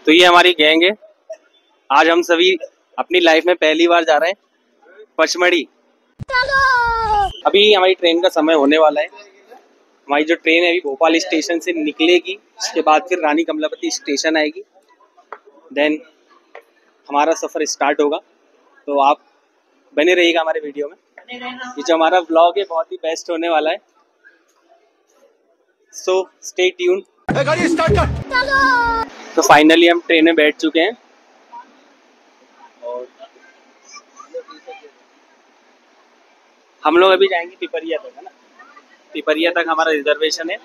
तो ये हमारी गैंग है। आज हम सभी अपनी लाइफ में पहली बार जा रहे हैं पचमढ़ी। अभी हमारी ट्रेन का समय होने वाला है। हमारी जो ट्रेन है अभी भोपाल स्टेशन से निकलेगी, उसके बाद फिर रानी कमलापति स्टेशन आएगी, देन हमारा सफ़र स्टार्ट होगा। तो आप बने रहिएगा हमारे वीडियो में। ये जो हमारा व्लॉग है बहुत ही बेस्ट होने वाला है, सो स्टे ट्यून। तो फाइनली हम ट्रेन में बैठ चुके हैं और हम लोग अभी जाएंगे पिपरिया तक, है ना। पिपरिया तक हमारा रिजर्वेशन है,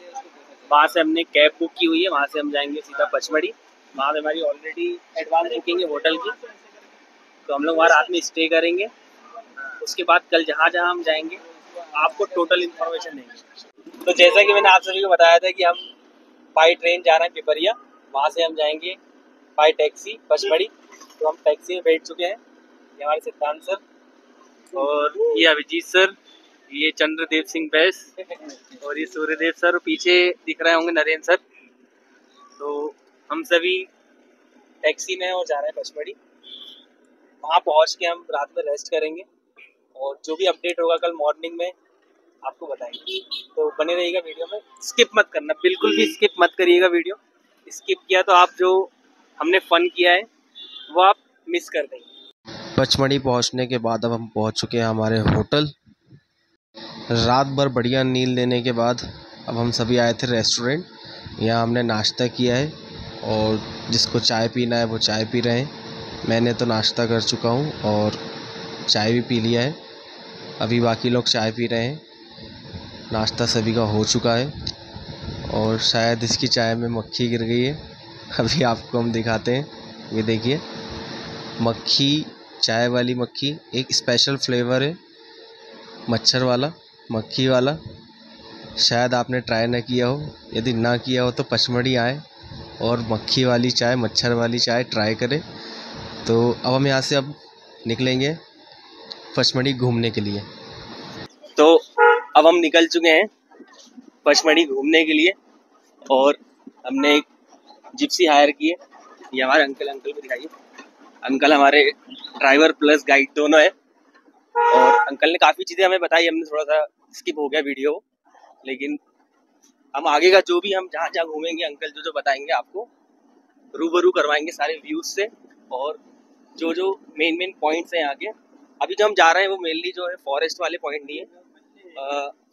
वहाँ से हमने कैब बुक की हुई है, वहाँ से हम जाएंगे सीधा पचमढ़ी। वहाँ पे हमारी ऑलरेडी एडवांस बुकिंग है होटल की, तो हम लोग वहाँ रात में स्टे करेंगे। उसके बाद कल जहाँ जहाँ हम जाएंगे आपको टोटल इन्फॉर्मेशन देंगे। तो जैसा कि मैंने आप सभी को बताया था कि हम बाई ट्रेन जा रहे हैं पिपरिया, वहाँ से हम जाएंगे बाई टैक्सी पचमढ़ी। तो हम टैक्सी में बैठ चुके हैं। ये हमारे सिद्धांत सर और ये अभिजीत सर, ये चंद्रदेव सिंह बैस और ये सूर्यदेव सर, पीछे दिख रहे होंगे नरेंद्र सर। तो हम सभी टैक्सी में और जा रहे हैं पचमढ़ी। वहाँ पहुँच के हम रात में रेस्ट करेंगे और जो भी अपडेट होगा कल मॉर्निंग में आपको बताएंगे। तो बने रहिएगा वीडियो में, स्किप मत करना, बिल्कुल भी स्किप मत करिएगा वीडियो। स्किप किया तो आप जो हमने फन किया है वो आप मिस कर देंगे। पचमढ़ी पहुंचने के बाद अब हम पहुंच चुके हैं हमारे होटल। रात भर बढ़िया नींद लेने के बाद अब हम सभी आए थे रेस्टोरेंट। यहाँ हमने नाश्ता किया है और जिसको चाय पीना है वो चाय पी रहे हैं। मैंने तो नाश्ता कर चुका हूँ और चाय भी पी लिया है। अभी बाकी लोग चाय पी रहे हैं। नाश्ता सभी का हो चुका है और शायद इसकी चाय में मक्खी गिर गई है। अभी आपको हम दिखाते हैं, ये देखिए मक्खी, चाय वाली मक्खी। एक स्पेशल फ्लेवर है मच्छर वाला, मक्खी वाला। शायद आपने ट्राई ना किया हो, यदि ना किया हो तो पचमढ़ी आए और मक्खी वाली चाय, मच्छर वाली चाय ट्राई करें। तो अब हम यहाँ से अब निकलेंगे पचमढ़ी घूमने के लिए। तो अब हम निकल चुके हैं पचमढ़ी घूमने के लिए और हमने एक जिप्सी हायर की है। ये हमारे अंकल को दिखाइए। अंकल हमारे ड्राइवर प्लस गाइड दोनों है और अंकल ने काफ़ी चीज़ें हमें बताई। हमने थोड़ा सा स्किप हो गया वीडियो, लेकिन हम आगे का जो भी हम जहाँ जहाँ घूमेंगे अंकल जो जो बताएंगे आपको रूबरू करवाएंगे सारे व्यूज़ से। और जो जो मेन पॉइंट्स हैं यहाँ के, अभी जो हम जा रहे हैं वो मेनली जो है फॉरेस्ट वाले पॉइंट नहीं है।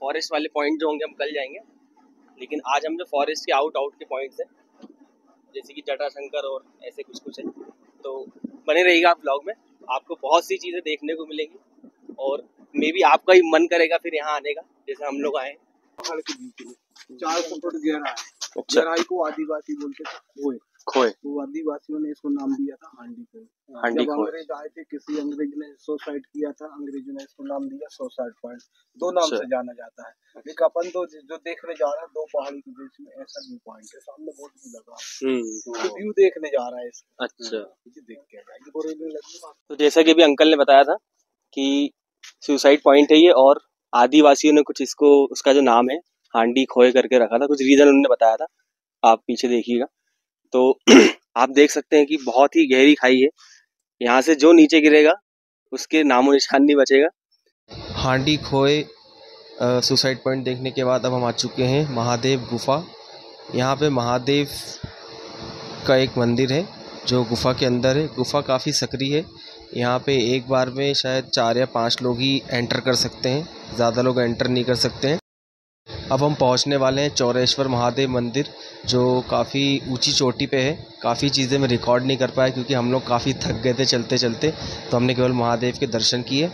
फॉरेस्ट वाले पॉइंट जो होंगे हम कल जाएंगे, लेकिन आज हम जो फॉरेस्ट के आउट के पॉइंट्स हैं जैसे कि जटाशंकर और ऐसे कुछ है, तो बने रहिएगा आप ब्लॉग में। आपको बहुत सी चीज़ें देखने को मिलेंगी और मे बी आपका ही मन करेगा फिर यहाँ आने का, जैसे हम लोग आए। 400 फुट गहरा है। गहराई को आदिवासी बोलते थे, खोए। तो आदिवासियों ने इसको नाम दिया था हांडी खोए। जब अंग्रेज आए थे, किसी अंग्रेज ने सुसाइड किया था, अंग्रेजों ने इसको नाम दिया सुसाइड पॉइंट। दो नाम से जाना जाता है। एक अपन तो जो देखने जा रहा है, दो पहाड़ी के बीच में ऐसा व्यू पॉइंट है, सामने बोर्ड भी लगा, तो व्यू देखने जा रहा है इसका। अच्छा, देख के। तो जैसा कि अभी अंकल ने बताया था कि सुसाइड पॉइंट है ये, और आदिवासियों ने कुछ इसको, उसका जो नाम है हांडी खोए करके रखा था, कुछ रीजन उन्होंने बताया था। आप पीछे देखिएगा तो आप देख सकते हैं कि बहुत ही गहरी खाई है। यहाँ से जो नीचे गिरेगा उसके नामो निशान नहीं बचेगा। हांडी खोए सुसाइड पॉइंट देखने के बाद अब हम आ चुके हैं महादेव गुफा। यहाँ पे महादेव का एक मंदिर है जो गुफा के अंदर है। गुफा काफ़ी सक्रिय है। यहाँ पे एक बार में शायद 4 या 5 लोग ही एंटर कर सकते हैं, ज़्यादा लोग एंटर नहीं कर सकते हैं। अब हम पहुँचने वाले हैं चौरेश्वर महादेव मंदिर, जो काफ़ी ऊंची चोटी पे है। काफ़ी चीज़ें मैं रिकॉर्ड नहीं कर पाया क्योंकि हम लोग काफ़ी थक गए थे चलते चलते, तो हमने केवल महादेव के दर्शन किए।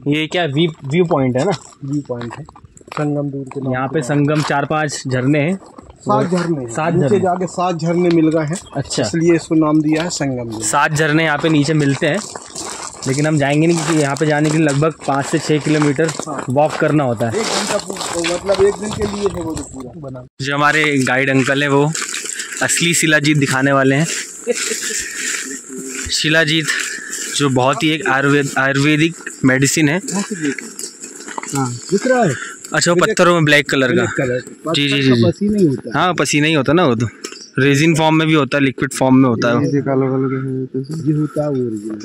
ये क्या व्यू पॉइंट है ना? व्यू पॉइंट है संगम दूर के। यहाँ पे संगम 4-5 झरने हैं, 7 झरने, 7 नीचे जाके 7 झरने मिल गए हैं। अच्छा, इसलिए इसको नाम दिया है संगम। 7 झरने यहाँ पे नीचे मिलते हैं, लेकिन हम जाएंगे नहीं क्योंकि यहाँ पे जाने के लिए लगभग 5 से 6 किलोमीटर वॉक करना होता है। 1 घंटा, मतलब 1 दिन के लिए है वो जो पूरा बना। जो हमारे गाइड अंकल हैं वो असली शिलाजीत दिखाने वाले हैं। शिलाजीत जो बहुत ही एक आयुर्वेदिक मेडिसिन है। दिख रहा है? अच्छा, वो पत्थरों में ब्लैक कलर का। जी जी जी, पसीना ही होता है। हाँ, पसीना ही होता ना वो तो। रेजिन फॉर्म में भी होता है, लिक्विड फॉर्म में होता है। ये होता है ओरिजिनल।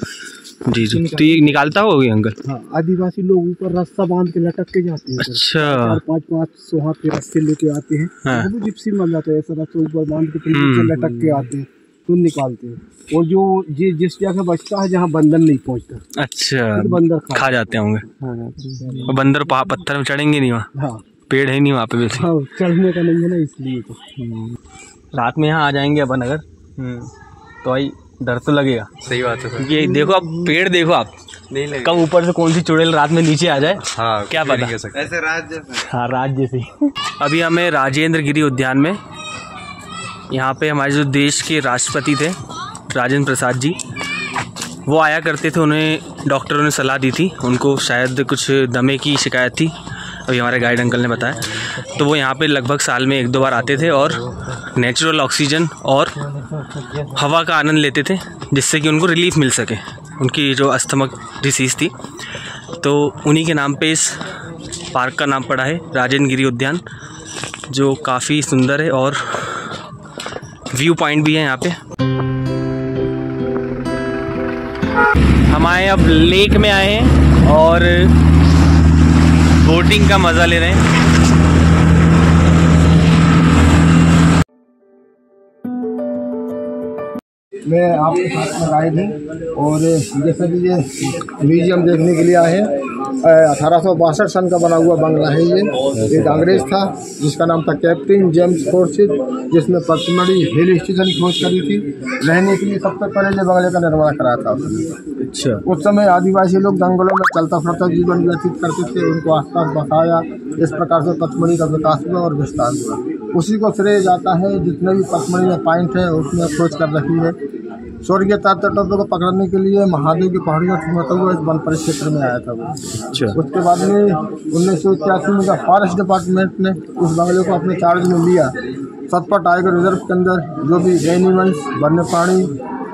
जी जी, तो ये निकालता होगी अंकल? हाँ, आदिवासी लोग ऊपर रास्ता बांध के लटक के जाते हैं। अच्छा, 400-500 हाथ के रास्ते लेके आते हैं। हाँ। वो भी जिप्सी बन जाते हैं, ऐसा रास्ता ऊपर बांध के फिर नीचे लटक के आते हैं, तो निकालते हैं। और जो जिस जगह बचता है जहाँ बंदर नहीं पहुँचता, अच्छा, बंदर खा जाते होंगे। हाँ, और बंदर पत्थर में चढ़ेंगे नहीं वहाँ? हाँ, पेड़ है नहीं वहाँ पे वैसे। हाँ, चढ़ने का नहीं है ना, इसलिए तो। रात में यहाँ आ जाएंगे अपन अगर, तो भाई डर तो लगेगा। सही बात है सर। क्योंकि देखो आप पेड़ देखो, आप नहीं लगे। कब ऊपर से कौन सी चुड़ैल रात में नीचे आ जाए, हाँ, क्या पता। ऐसे रात जैसे। हाँ, रात जैसी। अभी हमें राजेंद्र गिरी उद्यान में, यहाँ पे हमारे जो देश के राष्ट्रपति थे राजेंद्र प्रसाद जी, वो आया करते थे। उन्हें डॉक्टरों ने सलाह दी थी, उनको शायद कुछ दमे की शिकायत थी, अभी हमारे गाइड अंकल ने बताया। तो वो यहाँ पे लगभग साल में 1-2 बार आते थे और नेचुरल ऑक्सीजन और हवा का आनंद लेते थे, जिससे कि उनको रिलीफ मिल सके, उनकी जो अस्थमक डिसीज़ थी। तो उन्हीं के नाम पे इस पार्क का नाम पड़ा है राजेंद्र गिरी उद्यान, जो काफ़ी सुंदर है और व्यू पॉइंट भी है यहाँ पे। हम आए अब लेक में आए हैं और बोटिंग का मज़ा ले रहे हैं। मैं आपके साथ में गाइड हूँ और जैसे कि ये म्यूजियम देखने के लिए आए हैं। 1862 सन का बना हुआ बंगला है ये। एक अंग्रेज था जिसका नाम था कैप्टन जेम्स फोर्सिथ, जिसने पचमढ़ी हिल स्टेशन की खोज करी थी। रहने के लिए सबसे पहले ये बंगले का निर्माण कराया था उसने। अच्छा, उस समय आदिवासी लोग जंगलों में चलता फिरता जीवन व्यतीत करते थे, उनको आसपास बसाया। इस प्रकार से पचमढ़ी का विकास हुआ और विस्तार हुआ। उसी को श्रेय जाता है, जितने भी पचमढ़ी में पॉइंट है उसमें खोज कर रखी है। स्वर्गीय तटों को पकड़ने के लिए महादेव की पहाड़ियों से हुआ इस वन परिक्षेत्र में आया था वो। अच्छा। उसके बाद में 1981 में फॉरेस्ट डिपार्टमेंट ने उस बंगले को अपने चार्ज में लिया। सतपा टाइगर रिजर्व के अंदर जो भी एनिमल्स, वन्य प्राणी,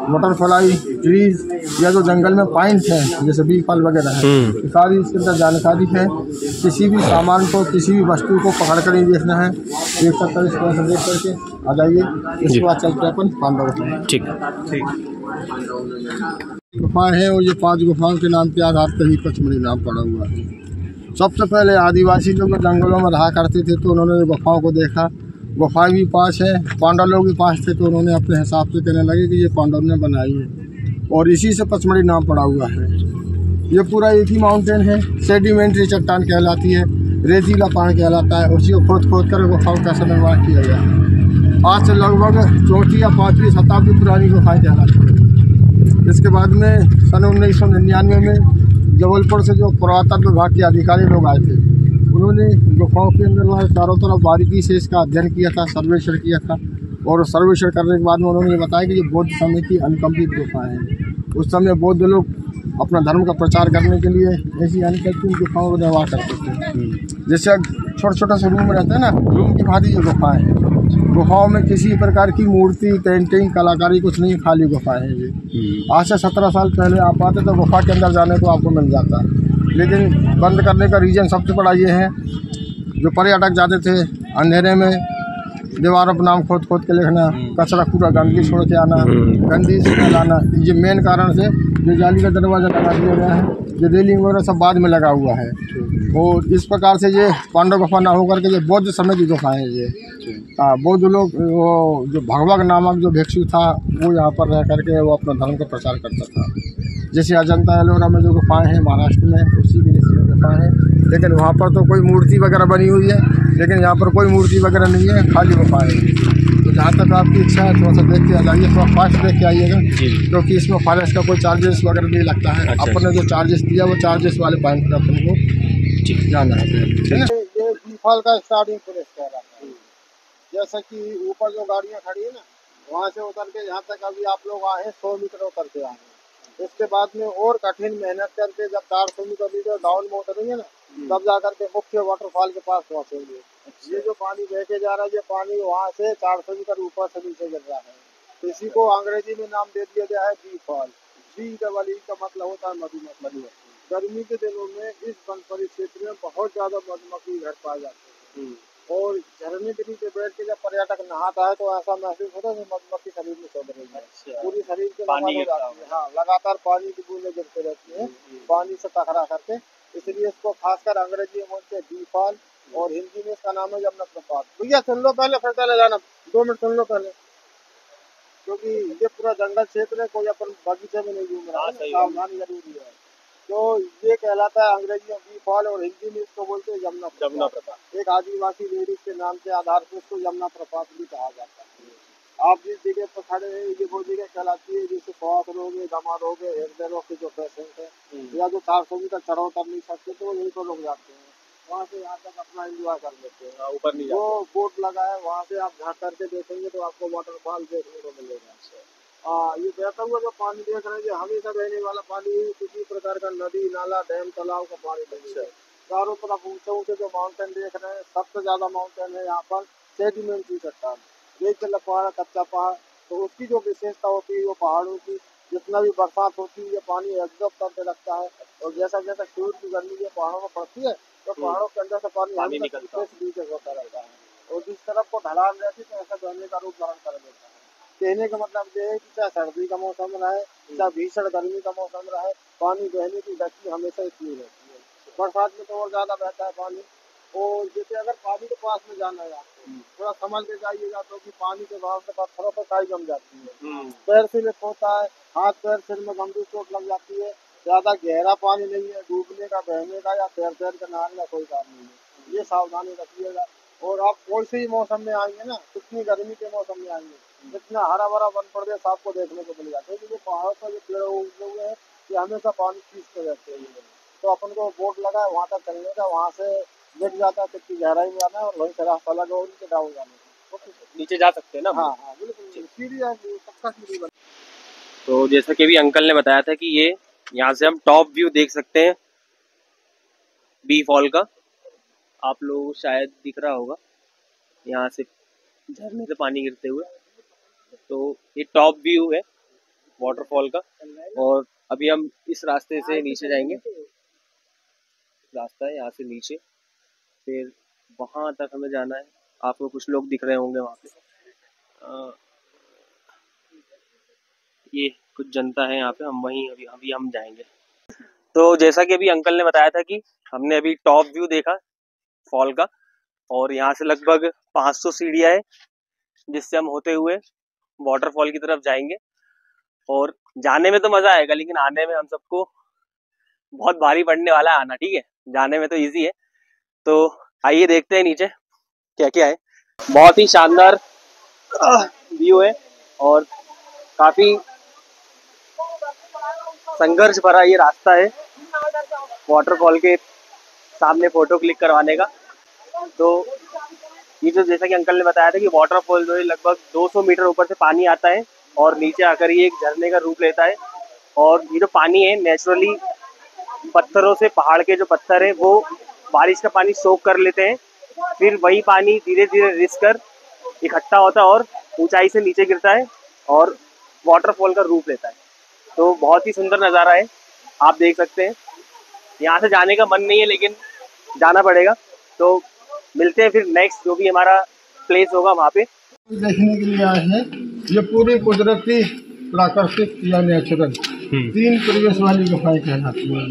बटरफ्लाई, ट्रीज या जो जंगल में पॉइंट हैं जैसे बी फल वगैरह है, सारी इसके अंदर जानकारी है। किसी भी सामान को, किसी भी वस्तु को पकड़ कर ही देखना है। देख सकते हैं, इसको ऐसे देख करके आ जाइए। इसके बाद चलते हैं अपन पांडव। ठीक। गुफाएं हैं और ये 5 गुफाओं के नाम के आधार पर ही पचमढ़ी नाम पड़ा हुआ है। सबसे पहले आदिवासी लोग जंगलों में रहा करते थे तो उन्होंने गुफाओं को देखा। गुफाएं भी 5 है, पांडव लोग भी 5 थे, तो उन्होंने अपने हिसाब से कहने लगे कि ये पांडव ने बनाई है और इसी से पचमढ़ी नाम पड़ा हुआ है। ये पूरा एक ही माउंटेन है, सेडिमेंट्री चट्टान कहलाती है, रेतीला पहाड़ कहलाता है। उसी को खोद खोद कर गुफाओं का निर्माण किया गया है। आज से लगभग 4वीं या 5वीं शताब्दी पुरानी गुफाएं कहलाती है। इसके बाद में सन 1999 में जबलपुर से जो पुरातत्व विभाग के अधिकारी लोग आए थे, उन्होंने गुफाओं के अंदर चारों तरफ बारीकी से इसका अध्ययन किया था, सर्वेक्षण किया था। और सर्वेक्षण करने के बाद में उन्होंने ये बताया कि ये बौद्ध समय की अनकम्प्लीट गुफाएं हैं। उस समय बौद्ध लोग अपना धर्म का प्रचार करने के लिए ऐसी अनकम्प्लीट गुफाओं का निर्माण करते थे। जैसे छोटे छोटे से रूम रहते हैं ना, रूम की भांति जो गुफाएं हैं, गुफाओं में किसी प्रकार की मूर्ति, पेंटिंग, कलाकारी कुछ नहीं, खाली गुफाएं हैं ये। आज से 17 साल पहले आप आते तो गुफा के अंदर जाने को आपको मिल जाता, लेकिन बंद करने का रीज़न सबसे बड़ा ये है, जो पर्यटक जाते थे अंधेरे में दीवारों पर नाम खोद खोद के लिखना, कचरा पूरा गंदगी छोड़ के आना, गंदगी से लाना, ये मेन कारण से जो जाली का दरवाज़ा लगा दिया गया है, जो रेलिंग वगैरह सब बाद में लगा हुआ है। और इस प्रकार से ये पांडव गुफा ना होकर के ये बौद्ध समय की गुफाएं हैं ये। बौद्ध लोग, वो जो भगवग नामक जो भिक्षु था, वो यहाँ पर रह करके वो अपना धर्म का प्रचार करता था। जैसे अजंता एलोरा में जो गुफाएं हैं महाराष्ट्र में, उसी की जैसी गुफाएं हैं, लेकिन वहाँ पर तो कोई मूर्ति वगैरह बनी हुई है, लेकिन यहाँ पर कोई मूर्ति वगैरह नहीं है, खाली गुफाएं हैं। तो जहाँ तक आपकी इच्छा है थोड़ा सा देख के आ जाइए, थोड़ा फास्ट देख के आइएगा, क्योंकि इसमें फॉरेस्ट का कोई चार्जेस वगैरह नहीं लगता है। अपन ने जो चार्जेस दिया वो चार्जेस वाले पॉइंट पर अपन को जाना है। ये फल का स्टार्टिंग प्लेस कह रहा है, जैसे कि ऊपर जो गाड़ियाँ खड़ी है ना, वहाँ से उतर के यहाँ तक अभी आप लोग आए हैं 100 मीटर उतर के आए हैं। इसके बाद में और कठिन मेहनत करके जब 400 मीटर डाउन में उतरेंगे ना, तब जाकर के मुख्य वाटरफॉल के पास पहुँचेंगे। ये जो पानी बह के जा रहा है, ये पानी वहाँ से 400 मीटर ऊपर से नीचे गिर रहा है। इसी को अंग्रेजी में नाम दे दिया गया है B fall. B double E का मतलब होता है मधुमक्खी। गर्मी के दिनों में इस वन परिक्षेत्र में बहुत ज्यादा मधुमक्खी घर पाए जाते हैं। और झरने के नीचे बैठ के जब पर्यटक नहाता है तो ऐसा महसूस होता है कि मधुमक्खी शरीर में चल रही है, पूरी शरीर के नमन हो जाती है। हाँ, लगातार पानी की बूंदें गिरते रहती है पानी से टकरा करके, इसलिए इसको खासकर अंग्रेजी में बोलते हैं बी फॉल और हिंदी में इसका नाम है यमुना प्रपात। भैया सुन लो पहले, फिर चले जाना, 2 मिनट सुन लो पहले, क्योंकि ये पूरा जंगल क्षेत्र है, कोई अपन बगीचे में नहीं घूम रहा है, सावधानी जरूरी है। तो ये कहलाता है अंग्रेजी में बी फॉल और हिंदी में इसको बोलते हैं यमुना प्रपात। एक आदिवासी लेडीज के नाम के आधार पर इसको यमुना प्रपात भी कहा जाता है। आप जिस जगह पर खड़े हैं ये वो जगह कहलाती है जैसे श्वास रोग है, दमा रोग है, हृदय रोग के जो पेशेंट है या जो 400 मीटर चढ़ाव कर नहीं सकते तो वो यहीं पर रुक जाते हैं, वहाँ से यहाँ तक अपना एंजॉय कर लेते हैं। ऊपर नहीं वो बोट लगा है, वहाँ से आप झाँक करके देखेंगे तो आपको वाटरफॉल देखने को मिलेगा। ये बहता हुआ जो पानी देख रहे हैं ये हमेशा बहने वाला पानी है, किसी प्रकार का नदी नाला डैम तालाब का पानी नहीं है। चारों तरफ ऊंचे ऊंचे जो माउंटेन देख रहे हैं, सबसे ज्यादा माउंटेन है यहाँ पर सेडिमेंट्री चट्टान, रेत जल पहाड़, कच्चा पहाड़। तो उसकी जो विशेषता होती है वो पहाड़ों की जितना भी बरसात होती है ये पानी एब्जॉर्ब करके रखता है, और जैसा जैसा सूर्य की गर्मी ये पहाड़ों में पड़ती है तो पहाड़ों के अंदर से पानी निकलता होता रहता है, और जिस तरफ को ढलान रहती है तो ऐसा बहने का रूप धारण कर देता है। कहने का मतलब ये है कि चाहे सर्दी का मौसम रहे, चाहे भीषण गर्मी का मौसम रहे, पानी बहने की गति हमेशा इतनी रहती है। बरसात में तो और ज्यादा बहता है पानी। और जैसे अगर पानी के पास में जाना है आपको, थोड़ा संभल के जाइएगा तो कि पानी के बहाव से पत्थरों पर काई जम जाती है, पैर स्लिप होता है, हाथ पैर सिर में गंभीर चोट लग जाती है। ज्यादा गहरा पानी नहीं है, डूबने का, बहने का या पैर पैर के नहाने का कोई काम नहीं है, ये सावधानी रखिएगा। और आप कोई से ही मौसम में आएंगे ना, कितनी गर्मी के मौसम में आएंगे, जितना हरा भरा वन प्रदेश आपको देखने को मिल जाता है, क्योंकि पहाड़ों पर जो पेड़ उगे हुए हैं ये हमेशा पानी खींचते रहते हैं। तो अपन को बोट लगा है वहाँ तक चलने का, वहाँ से मिट जाता है कितनी गहराई में आना है, और वहीं से रास्ता लगा और नीचे डाउन जाने का, नीचे जा सकते हैं ना। हाँ हाँ बिल्कुल, सीढ़ी है, पक्का सीढ़ी बनी। तो जैसा कि अभी अंकल ने बताया था कि ये यहाँ से हम टॉप व्यू देख सकते हैं बी फॉल का, आप लोग शायद दिख रहा होगा यहाँ से झरने से पानी गिरते हुए। तो ये टॉप व्यू है वाटरफॉल का, और अभी हम इस रास्ते से नीचे जाएंगे, रास्ता है यहाँ से नीचे, फिर वहाँ तक हमें जाना है। आपको कुछ लोग दिख रहे होंगे वहाँ पे, ये कुछ जनता है यहाँ पे, हम वहीं अभी हम जाएंगे। तो जैसा कि अभी अंकल ने बताया था कि हमने अभी टॉप व्यू देखा फॉल का, और यहाँ से लगभग 500 सीढ़ियाँ है जिससे हम होते हुए वाटरफॉल की तरफ जाएंगे। और जाने में तो मजा आएगा, लेकिन आने में हम सबको बहुत भारी पड़ने वाला है आना, ठीक है। जाने में तो इजी है, तो आइए देखते हैं नीचे क्या क्या है। बहुत ही शानदार व्यू है और काफी संघर्ष भरा ये रास्ता है वाटरफॉल के सामने फोटो क्लिक करवाने का। तो ये जो जैसा कि अंकल ने बताया था कि वाटरफॉल जो है लगभग 200 मीटर ऊपर से पानी आता है और नीचे आकर ये एक झरने का रूप लेता है। और ये जो पानी है नेचुरली पत्थरों से, पहाड़ के जो पत्थर है वो बारिश का पानी सोख कर लेते हैं, फिर वही पानी धीरे धीरे रिस कर इकट्ठा होता है और ऊंचाई से नीचे गिरता है और वाटरफॉल का रूप लेता है। तो बहुत ही सुंदर नज़ारा है, आप देख सकते हैं। यहाँ से जाने का मन नहीं है लेकिन जाना पड़ेगा। तो मिलते हैं फिर नेक्स्ट जो भी हमारा प्लेस होगा वहाँ पे। देखने के लिए आए हैं, ये पूरी कुदरती प्राकृतिक या नेचुरल 3 परिवेश वाली गुफाएं कहलाती हैं।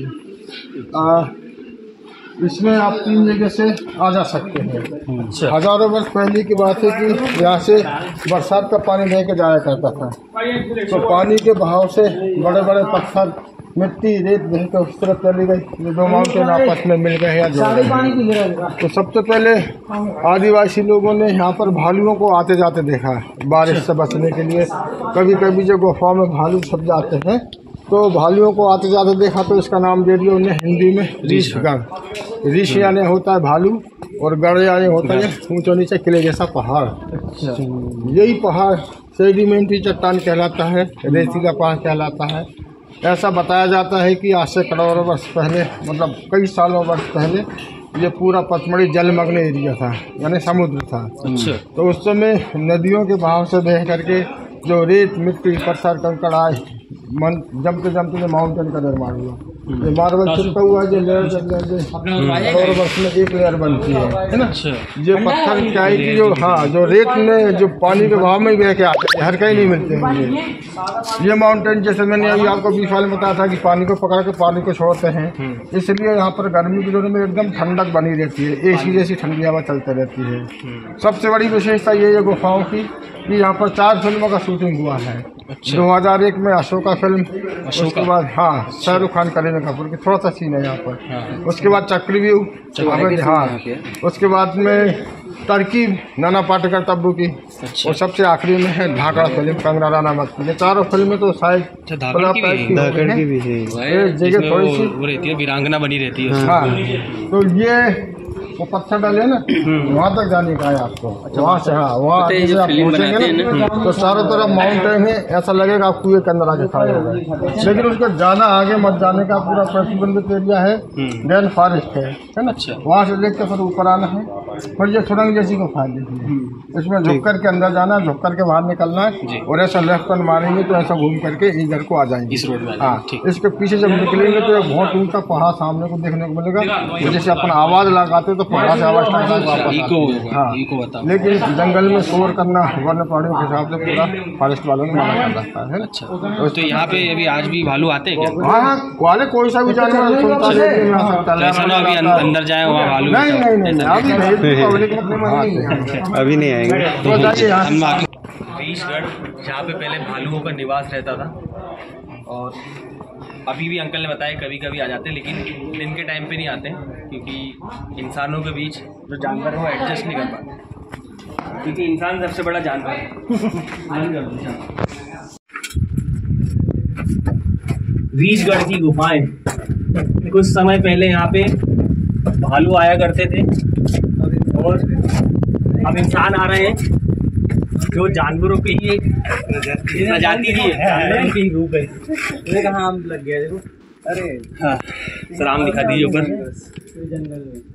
इसमें आप 3 जगह से आ जा सकते हैं। हजारों वर्ष पहले की बात है कि यहाँ से बरसात का पानी लेके जाया करता था, तो पानी के बहाव से बड़े बड़े पत्थर, मिट्टी, रेत बहकर उस तरफ चली गई, दो माउंटेन आपस में मिल गए या जुड़ गए। तो सबसे पहले आदिवासी लोगों ने यहाँ पर भालुओं को आते जाते देखा है बारिश से बचने के लिए। कभी कभी जो गुफाओं में भालू छप जाते हैं तो भालुओं को आते जाते देखा, तो इसका नाम दे दिया उन्हें हिंदी में ऋषगढ़। ऋष यानी होता है भालू और गढ़ यानी होता है ऊंचा नीचे किले जैसा पहाड़। यही पहाड़ सेडिमेंट्री चट्टान कहलाता है, रेतीला पहाड़ कहलाता है। ऐसा बताया जाता है कि आज से करोड़ों वर्ष पहले, मतलब कई सालों वर्ष पहले, ये पूरा पचमढ़ी जलमग्न एरिया था, यानी समुद्र था। तो उस समय नदियों के बहाव से बह करके जो रेत, मिट्टी, पत्थर, कंकड़ आए जमते जमते माउंटेन का निर्माण हुआ। ये मार्बल चिपका हुआ है, जो लेयर और वर्ष में एक लेयर बनती है ना। ये पत्थर क्या है कि जो जो रेत में जो पानी के बहाव में बह के आते हैं, हर कहीं नहीं मिलते हैं। ये माउंटेन जैसे मैंने अभी आपको बीच वाले में बताया था कि पानी को पकड़ के पानी को छोड़ते हैं, इसलिए यहाँ पर गर्मी के दिनों में एकदम ठंडक बनी रहती है, एसी जैसी ठंडी हवा चलती रहती है। सबसे बड़ी विशेषता ये है गुफाओं की कि यहाँ पर 4 फिल्मों का शूटिंग हुआ है। 2001 में अशोका फिल्म, उसके बाद शाहरुख खान, करीना कपूर की थोड़ा सा सीन है यहाँ पर। उसके बाद चक्रव्यूह, उसके बाद में तरकीब नाना पाटेकर तब्बू की, और सबसे आखिरी में है धाकड़ फिल्म कंगना राणावत की। ये चारों फिल्में तो शायद जगह थोड़ी सी वीरांगना बनी रहती है। हाँ, तो ये वो पत्थर डाले ना, वहाँ तक जाने का है आपको। वहाँ से वहाँ जैसे आप पहुँचेंगे ना तो चारों तरफ माउंटेन है, ऐसा लगेगा आप कुएं के अंदर आके खड़े हो गए। लेकिन उसके ज़्यादा आगे मत जाने का पूरा प्रतिबंधित एरिया है, रेन फॉरेस्ट है ना। वहाँ से देख के फिर ऊपर आना है। फिर ये सुरंग जैसी को फायदे है, इसमें झुक करके अंदर जाना, झुक करके बाहर निकलना है, और ऐसा लेफ्ट टर्न मारेंगे तो ऐसा घूम करके इधर को आ जाएंगे। हाँ, इसके पीछे जब निकलेंगे तो एक बहुत ऊंचा पहाड़ सामने को देखने को मिलेगा। जैसे अपन आवाज लगाते तो पहाड़ से आवाज वापस, लेकिन जंगल में शोर करना वन्य प्राणियों के हिसाब से पूरा फॉरेस्ट वालों ने मना कर रखा है। अच्छा, तो यहाँ पे अभी आज भी भालू आते हैं क्या? हाँ, वाले कोई सा भी जानवर सुनता है, ऐसा ना अभी अंदर जाए वहाँ भालू? नहीं, अभी नहीं आएंगे। रीछगढ़, जहाँ पे पहले भालुओं का निवास रहता था, और अभी भी अंकल ने बताया कभी कभी आ जाते हैं, लेकिन दिन के टाइम पे नहीं आते हैं, क्योंकि इंसानों के बीच जो जानवर है वो एडजस्ट नहीं कर पाते, क्योंकि इंसान सबसे बड़ा जानवर है। रीछगढ़ की गुफाएं, कुछ समय पहले यहाँ पे भालू आया करते थे, और अब इंसान आ रहे हैं, जो जानवरों की ही एक प्रजाति भी है, जानवरों की रूप है। ये कहाँ आम लग गया देखो। अरे हाँ, सर आम दिखा दीजिए ऊपर,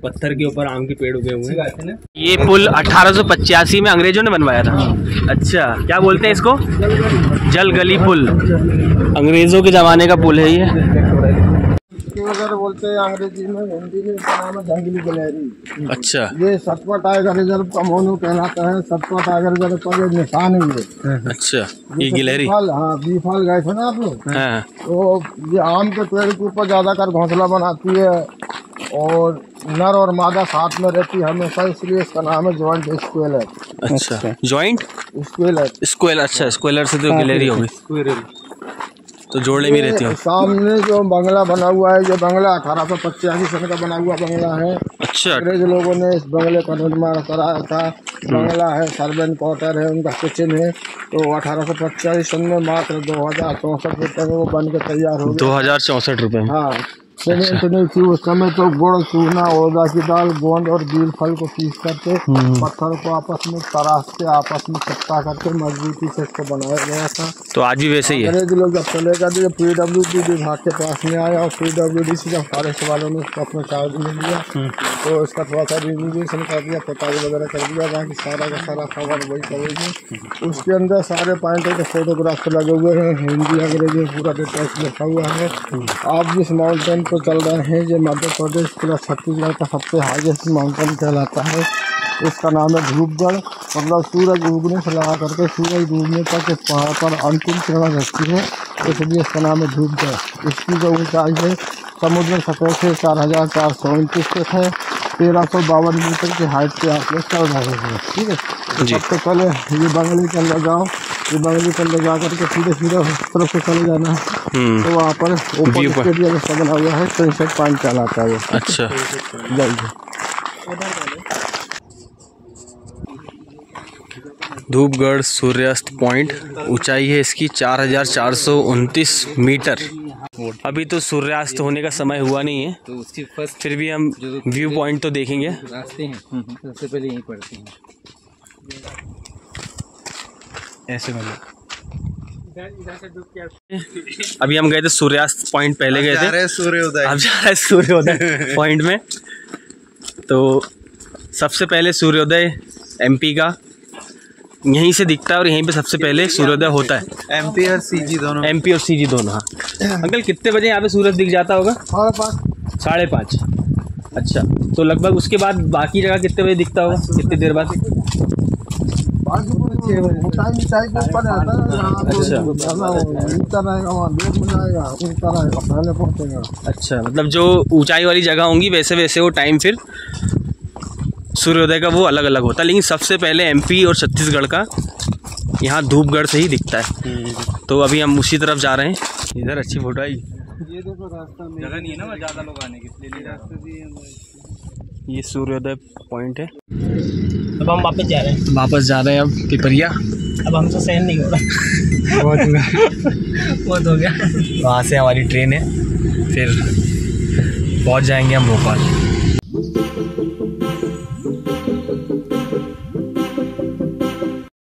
पत्थर के ऊपर आम के पेड़ उगे हुए हैं। ये पुल 1885 में अंग्रेजों ने बनवाया था। अच्छा, क्या बोलते हैं इसको? जल गली पुल, अंग्रेजों के जमाने का पुल है ये। अगर बोलते हैं अंग्रेजी में, हिंदी में इसका नाम है जंगली गिलहरी। अच्छा, ये सतपा टाइगर रिजर्व का मोनू कहलाता है। सतपा टाइगर रिजर्व का निशान है ये। अच्छा, ये गिलहरी। हाँ, बीफाल गए थे ना आप लोग, तो ये आम के पेड़ के ऊपर ज्यादा कर घोंसला बनाती है, और नर और मादा साथ में रहती है हमेशा, इसलिए इसका नाम है जॉइंट स्क्वेलर। अच्छा, जॉइंट स्क्वेलर। अच्छा, स्क्वेलर से तो गिलहरी हो गई, तो जोड़े में रहती है। सामने जो बंगला बना हुआ है, ये बंगला 1885 सन का बना हुआ बंगला है। अच्छा, अंग्रेज लोगों ने इस बंगले का निर्माण कराया था। बंगला है, सर्वेंट क्वार्टर है, उनका किचन है। तो 1885 सन में मात्र 2064 रुपये में वो बन के तैयार हो गया। 2064 रुपये? हाँ। सीमेंट नहीं थी उस समय, तो गुड़, चूना, ओदा की दाल, गोंद और बील फल को पीस करके पत्थर को आपस में तराश के आपस में चिपका करके मजबूती से इसको बनाया गया था। तो आज भी वैसे ही है। अंग्रेज लोग जब चले गए, PWD विभाग के पास में आया, और PWD से जब फॉरेस्ट वालों ने उसको अपना चार्ज में लिया, तो इसका थोड़ा सा रिनोवेशन कर दिया, पोताई वगैरह कर दिया, बाकी सारा का सारा खबर वही करेगी। उसके अंदर सारे पॉइंटों के फोटोग्राफ लगे हुए हैं, हिंदी अंग्रेजी पूरा डिटेल्स लिखा हुआ है। आप जिस माउंटेन तो चल रहे हैं, ये मध्य प्रदेश प्लस छत्तीसगढ़ का सबसे हाईएस्ट माउंटेन कहलाता है। इसका नाम है धूपगढ़, मतलब सूरज उगने से लगा करके सूरज डूबने तक इस पहाड़ पर अंतिम किरण रहती है, इसलिए इसका नाम है धूपगढ़। इसकी जो ऊंचाई है समुद्र सतह से 4429 फीट है, 1352 मीटर की हाइट पे आप लोग चल रहे हैं। ठीक है, सबसे पहले ये बंगले के अंदर जाओ, ये बंगले के अंदर जा करके सीधे उस तरफ से चले जाना है, तो वहाँ पर ऊपर स्टेडियम का बना हुआ है, 63 पॉइंट कहलाता है। अच्छा, जाइए। धूपगढ़ सूर्यास्त पॉइंट, ऊंचाई है इसकी 4429 मीटर। अभी तो सूर्यास्त होने का समय हुआ नहीं है, तो उसकी फिर भी हम व्यू पॉइंट तो देखेंगे। रास्ते हैं, सबसे पहले यहीं पड़ते हैं ऐसे मतलब। अभी हम गए थे सूर्यास्त पॉइंट, पहले गए थे सूर्योदय, अब जा रहा है सूर्योदय पॉइंट में। तो सबसे पहले सूर्योदय MP का यहीं से दिखता है और यहीं पे सबसे पहले सूर्योदय होता है। MP और CG दोनों। MP और CG दोनों। हाँ अंकल कितने बजे यहाँ पे सूरज दिख जाता होगा? 5:30। अच्छा तो लगभग उसके बाद बाकी जगह कितने बजे दिखता होगा, कितनी देर बाद? अच्छा मतलब जो ऊंचाई वाली जगह होंगी वैसे वैसे वो टाइम फिर सूर्योदय का वो अलग अलग होता है, लेकिन सबसे पहले MP और छत्तीसगढ़ का यहाँ धूपगढ़ से ही दिखता है। तो अभी हम उसी तरफ जा रहे हैं। इधर अच्छी फोटो आई। ये देखो रास्ता में जगह नहीं है ना ज़्यादा लोग आने के, इसलिए रास्ते भी है। ये सूर्योदय पॉइंट है। अब हम वापस जा रहे हैं। अब पिपरिया। अब हमसे सहन नहीं हो रहा। बहुत हो गया। वहाँ से हमारी ट्रेन है, फिर पहुँच जाएंगे हम भोपाल।